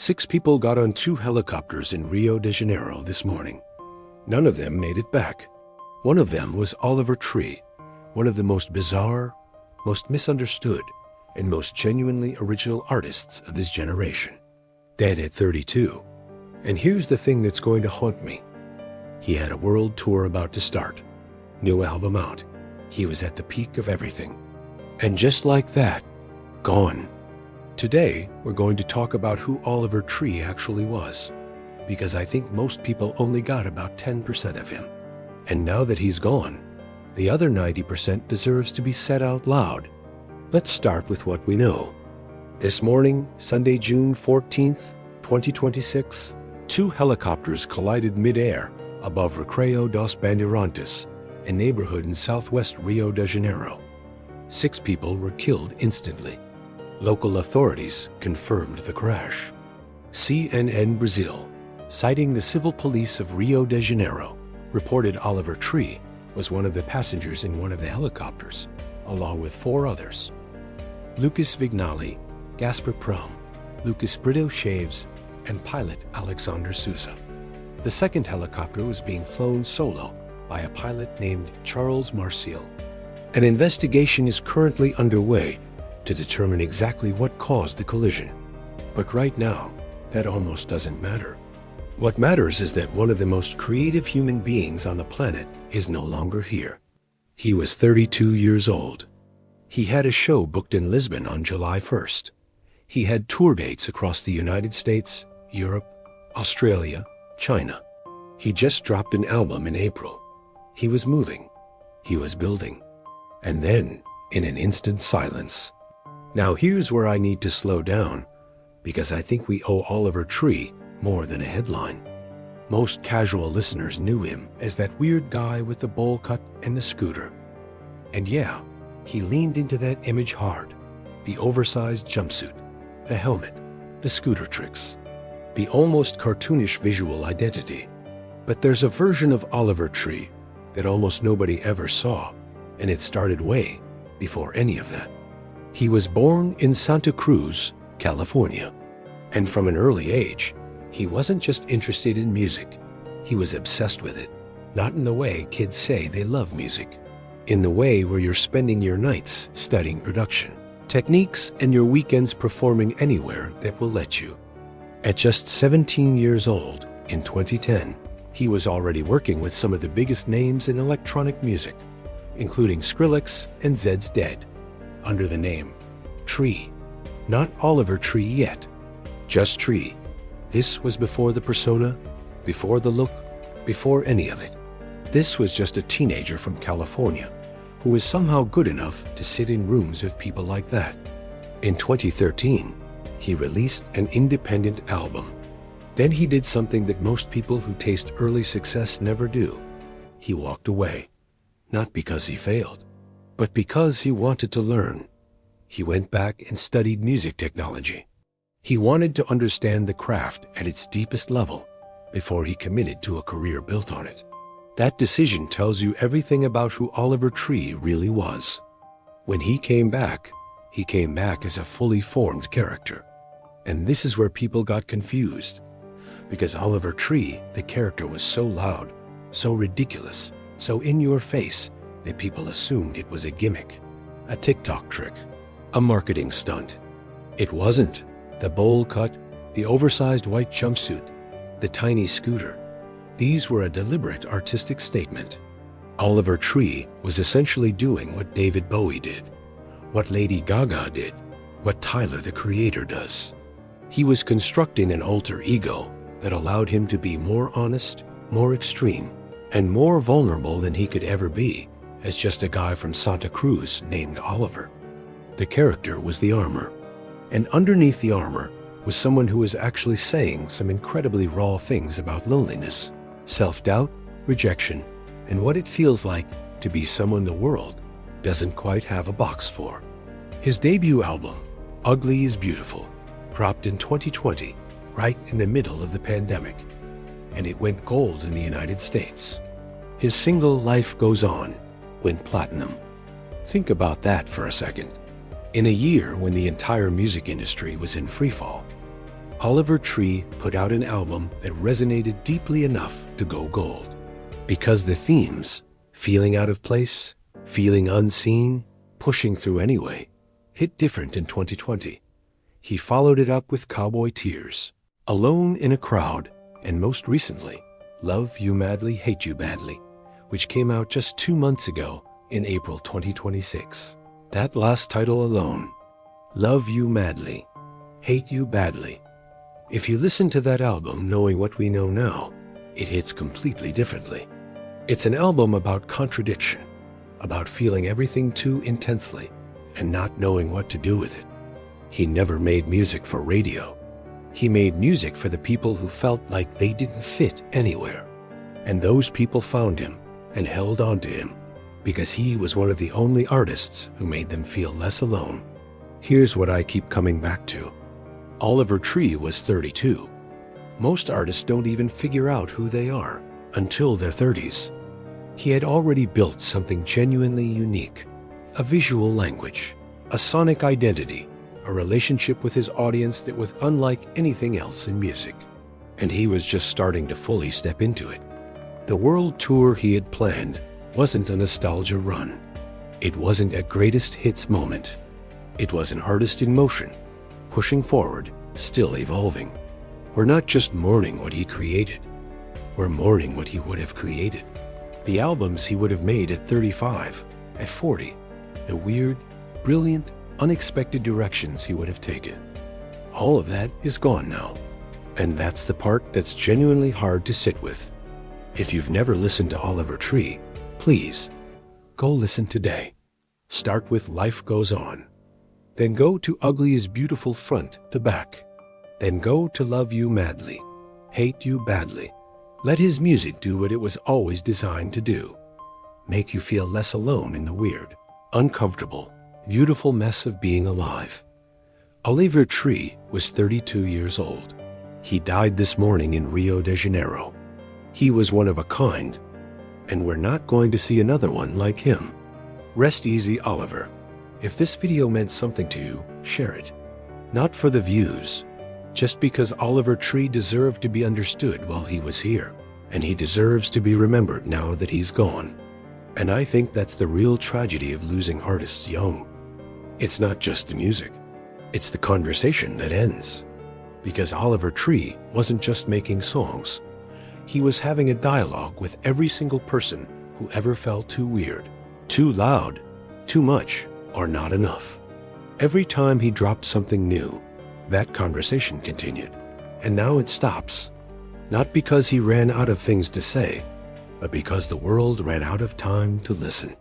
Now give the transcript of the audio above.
6 people got on 2 helicopters in Rio de Janeiro this morning. None of them made it back. One of them was Oliver Tree, one of the most bizarre, most misunderstood, and most genuinely original artists of his generation. Dead at 32. And here's the thing that's going to haunt me. He had a world tour about to start. New album out. He was at the peak of everything. And just like that, gone. Today, we're going to talk about who Oliver Tree actually was, because I think most people only got about 10% of him. And now that he's gone, the other 90% deserves to be said out loud. Let's start with what we know. This morning, Sunday, June 14th, 2026, 2 helicopters collided mid-air above Recreio dos Bandeirantes, a neighborhood in southwest Rio de Janeiro. 6 people were killed instantly. Local authorities confirmed the crash. CNN Brazil, citing the civil police of Rio de Janeiro, reported Oliver Tree was one of the passengers in one of the helicopters, along with 4 others. Lucas Vignali, Gaspar Prom, Lucas Brito Chaves, and pilot Alexander Souza. The second helicopter was being flown solo by a pilot named Charles Marcial. An investigation is currently underway to determine exactly what caused the collision. But right now, that almost doesn't matter. What matters is that one of the most creative human beings on the planet is no longer here. He was 32 years old. He had a show booked in Lisbon on July 1st. He had tour dates across the United States, Europe, Australia, China. He just dropped an album in April. He was moving. He was building. And then, in an instant silence. Now here's where I need to slow down, because I think we owe Oliver Tree more than a headline. Most casual listeners knew him as that weird guy with the bowl cut and the scooter. And yeah, he leaned into that image hard. The oversized jumpsuit, the helmet, the scooter tricks, the almost cartoonish visual identity. But there's a version of Oliver Tree that almost nobody ever saw, and it started way before any of that. He was born in Santa Cruz, California, and from an early age, he wasn't just interested in music, he was obsessed with it. Not in the way kids say they love music, in the way where you're spending your nights studying production, techniques, and your weekends performing anywhere that will let you. At just 17 years old, in 2010, he was already working with some of the biggest names in electronic music, including Skrillex and Zed's Dead, under the name Tree. Not Oliver Tree yet, just Tree. This was before the persona, before the look, before any of it. This was just a teenager from California who was somehow good enough to sit in rooms with people like that. In 2013, he released an independent album. Then he did something that most people who taste early success never do. He walked away, not because he failed, but because he wanted to learn. He went back and studied music technology. He wanted to understand the craft at its deepest level before he committed to a career built on it. That decision tells you everything about who Oliver Tree really was. When he came back as a fully formed character. And this is where people got confused, because Oliver Tree, the character, was so loud, so ridiculous, so in your face, that people assumed it was a gimmick, a TikTok trick, a marketing stunt. It wasn't. The bowl cut, the oversized white jumpsuit, the tiny scooter, these were a deliberate artistic statement. Oliver Tree was essentially doing what David Bowie did, what Lady Gaga did, what Tyler the Creator does. He was constructing an alter ego that allowed him to be more honest, more extreme, and more vulnerable than he could ever be as just a guy from Santa Cruz named Oliver. The character was the armor, and underneath the armor was someone who was actually saying some incredibly raw things about loneliness, self-doubt, rejection, and what it feels like to be someone the world doesn't quite have a box for. His debut album, Ugly is Beautiful, dropped in 2020, right in the middle of the pandemic, and it went gold in the United States. His single Life Goes On went platinum. Think about that for a second. In a year when the entire music industry was in freefall, Oliver Tree put out an album that resonated deeply enough to go gold. Because the themes, feeling out of place, feeling unseen, pushing through anyway, hit different in 2020. He followed it up with Cowboy Tears, Alone in a Crowd, and most recently, Love You Madly, Hate You Badly, which came out just 2 months ago in April 2026. That last title alone, Love You Madly, Hate You Badly. If you listen to that album knowing what we know now, it hits completely differently. It's an album about contradiction, about feeling everything too intensely and not knowing what to do with it. He never made music for radio. He made music for the people who felt like they didn't fit anywhere. And those people found him and held on to him because he was one of the only artists who made them feel less alone. Here's what I keep coming back to. Oliver Tree was 32. Most artists don't even figure out who they are until their 30s. He had already built something genuinely unique, a visual language, a sonic identity, a relationship with his audience that was unlike anything else in music. And he was just starting to fully step into it. The world tour he had planned wasn't a nostalgia run. It wasn't a greatest hits moment. It was an artist in motion, pushing forward, still evolving. We're not just mourning what he created. We're mourning what he would have created. The albums he would have made at 35, at 40, the weird, brilliant, unexpected directions he would have taken. All of that is gone now. And that's the part that's genuinely hard to sit with. If you've never listened to Oliver Tree, please, go listen today. Start with Life Goes On. Then go to Ugly is Beautiful front to back. Then go to Love You Madly, Hate You Badly. Let his music do what it was always designed to do. Make you feel less alone in the weird, uncomfortable, beautiful mess of being alive. Oliver Tree was 32 years old. He died this morning in Rio de Janeiro. He was one of a kind, and we're not going to see another one like him. Rest easy, Oliver. If this video meant something to you, share it. Not for the views, just because Oliver Tree deserved to be understood while he was here, and he deserves to be remembered now that he's gone. And I think that's the real tragedy of losing artists young. It's not just the music, it's the conversation that ends. Because Oliver Tree wasn't just making songs. He was having a dialogue with every single person who ever felt too weird, too loud, too much, or not enough. Every time he dropped something new, that conversation continued. And now it stops. Not because he ran out of things to say, but because the world ran out of time to listen.